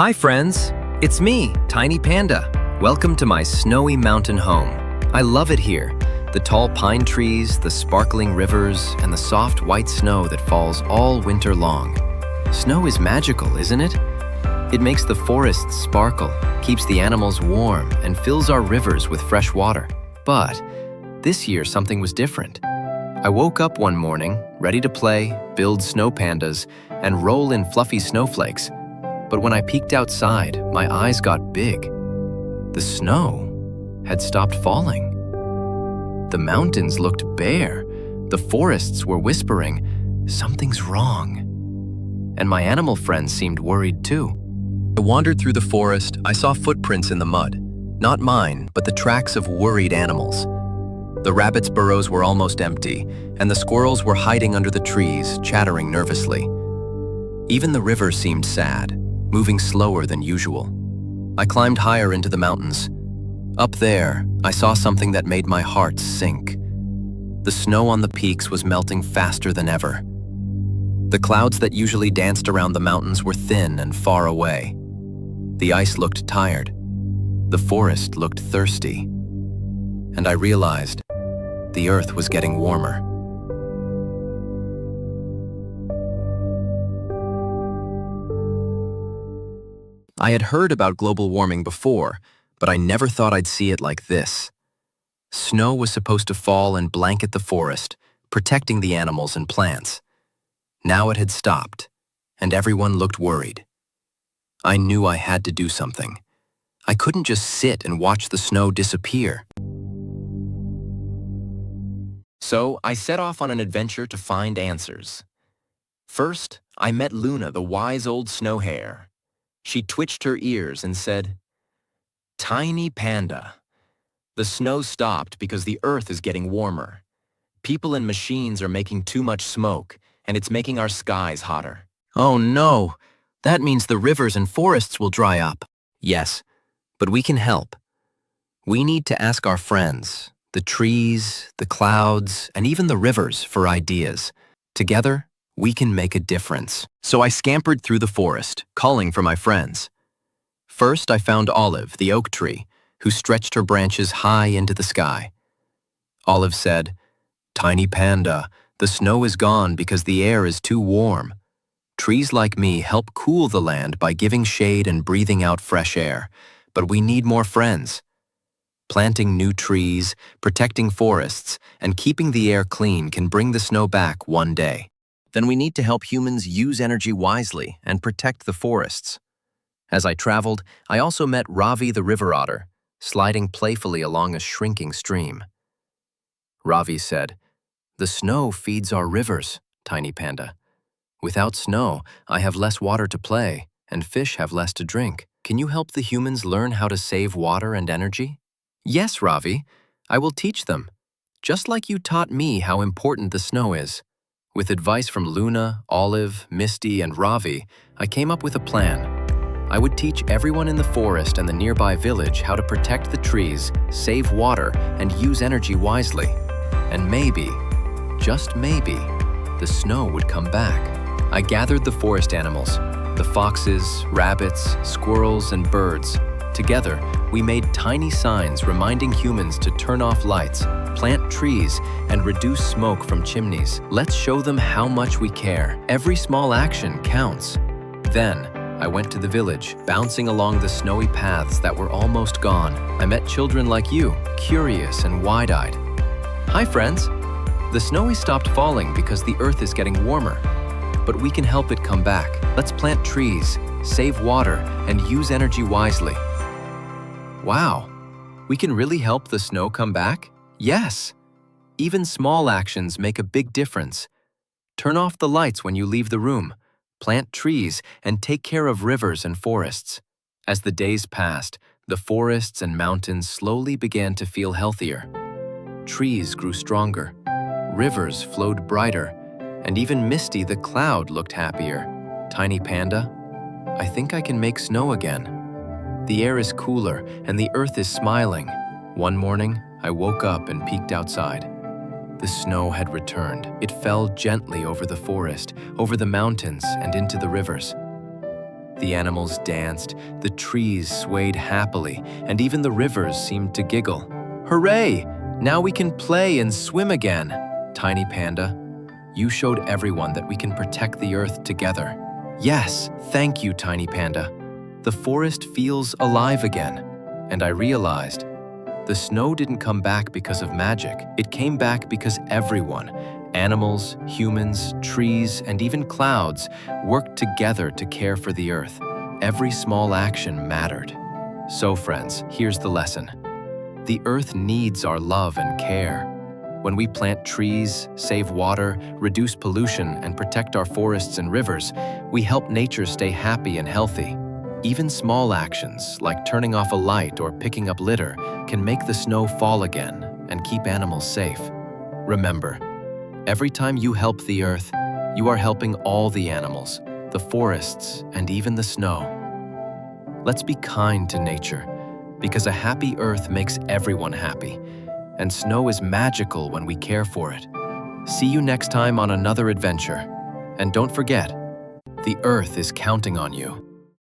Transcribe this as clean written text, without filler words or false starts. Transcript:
Hi friends, it's me, Tiny Panda. Welcome to my snowy mountain home. I love it here. The tall pine trees, the sparkling rivers, and the soft white snow that falls all winter long. Snow is magical, isn't it? It makes the forests sparkle, keeps the animals warm, and fills our rivers with fresh water. But this year something was different. I woke up one morning, ready to play, build snow pandas, and roll in fluffy snowflakes. But when I peeked outside, my eyes got big. The snow had stopped falling. The mountains looked bare. The forests were whispering, "Something's wrong." And my animal friends seemed worried too. I wandered through the forest. I saw footprints in the mud. Not mine, but the tracks of worried animals. The rabbits' burrows were almost empty, and the squirrels were hiding under the trees, chattering nervously. Even the river seemed sad, moving slower than usual. I climbed higher into the mountains. Up there, I saw something that made my heart sink. The snow on the peaks was melting faster than ever. The clouds that usually danced around the mountains were thin and far away. The ice looked tired. The forest looked thirsty. And I realized the earth was getting warmer. I had heard about global warming before, but I never thought I'd see it like this. Snow was supposed to fall and blanket the forest, protecting the animals and plants. Now it had stopped, and everyone looked worried. I knew I had to do something. I couldn't just sit and watch the snow disappear. So I set off on an adventure to find answers. First, I met Luna, the wise old snow hare. She twitched her ears and said, "Tiny Panda, the snow stopped because the earth is getting warmer. People and machines are making too much smoke, and it's making our skies hotter." "Oh no, that means the rivers and forests will dry up." "Yes, but we can help. We need to ask our friends, the trees, the clouds, and even the rivers for ideas. Together, we can make a difference." So I scampered through the forest, calling for my friends. First, I found Olive, the oak tree, who stretched her branches high into the sky. Olive said, "Tiny Panda, the snow is gone because the air is too warm. Trees like me help cool the land by giving shade and breathing out fresh air, but we need more friends. Planting new trees, protecting forests, and keeping the air clean can bring the snow back one day. Then we need to help humans use energy wisely and protect the forests." As I traveled, I also met Ravi the river otter, sliding playfully along a shrinking stream. Ravi said, "The snow feeds our rivers, Tiny Panda. Without snow, I have less water to play, and fish have less to drink. Can you help the humans learn how to save water and energy?" "Yes, Ravi, I will teach them, just like you taught me how important the snow is." With advice from Luna, Olive, Misty, and Ravi, I came up with a plan. I would teach everyone in the forest and the nearby village how to protect the trees, save water, and use energy wisely. And maybe, just maybe, the snow would come back. I gathered the forest animals, the foxes, rabbits, squirrels, and birds. Together, we made tiny signs reminding humans to turn off lights, plant trees, and reduce smoke from chimneys. Let's show them how much we care. Every small action counts. Then, I went to the village, bouncing along the snowy paths that were almost gone. I met children like you, curious and wide-eyed. "Hi, friends. The snow stopped falling because the earth is getting warmer. But we can help it come back. Let's plant trees, save water, and use energy wisely." Wow, we can really help the snow come back? Yes! Even small actions make a big difference. Turn off the lights when you leave the room, plant trees, and take care of rivers and forests. As the days passed, the forests and mountains slowly began to feel healthier. Trees grew stronger, rivers flowed brighter, and even Misty the cloud looked happier. "Tiny Panda, I think I can make snow again. The air is cooler and the earth is smiling." One morning, I woke up and peeked outside. The snow had returned. It fell gently over the forest, over the mountains, and into the rivers. The animals danced, the trees swayed happily, and even the rivers seemed to giggle. Hooray! Now we can play and swim again! Tiny Panda, you showed everyone that we can protect the earth together. Yes, thank you, Tiny Panda. The forest feels alive again. And I realized the snow didn't come back because of magic. It came back because everyone, animals, humans, trees, and even clouds, worked together to care for the earth. Every small action mattered. So friends, here's the lesson. The earth needs our love and care. When we plant trees, save water, reduce pollution, and protect our forests and rivers, we help nature stay happy and healthy. Even small actions, like turning off a light or picking up litter, can make the snow fall again and keep animals safe. Remember, every time you help the earth, you are helping all the animals, the forests, and even the snow. Let's be kind to nature, because a happy earth makes everyone happy, and snow is magical when we care for it. See you next time on another adventure. And don't forget, the earth is counting on you.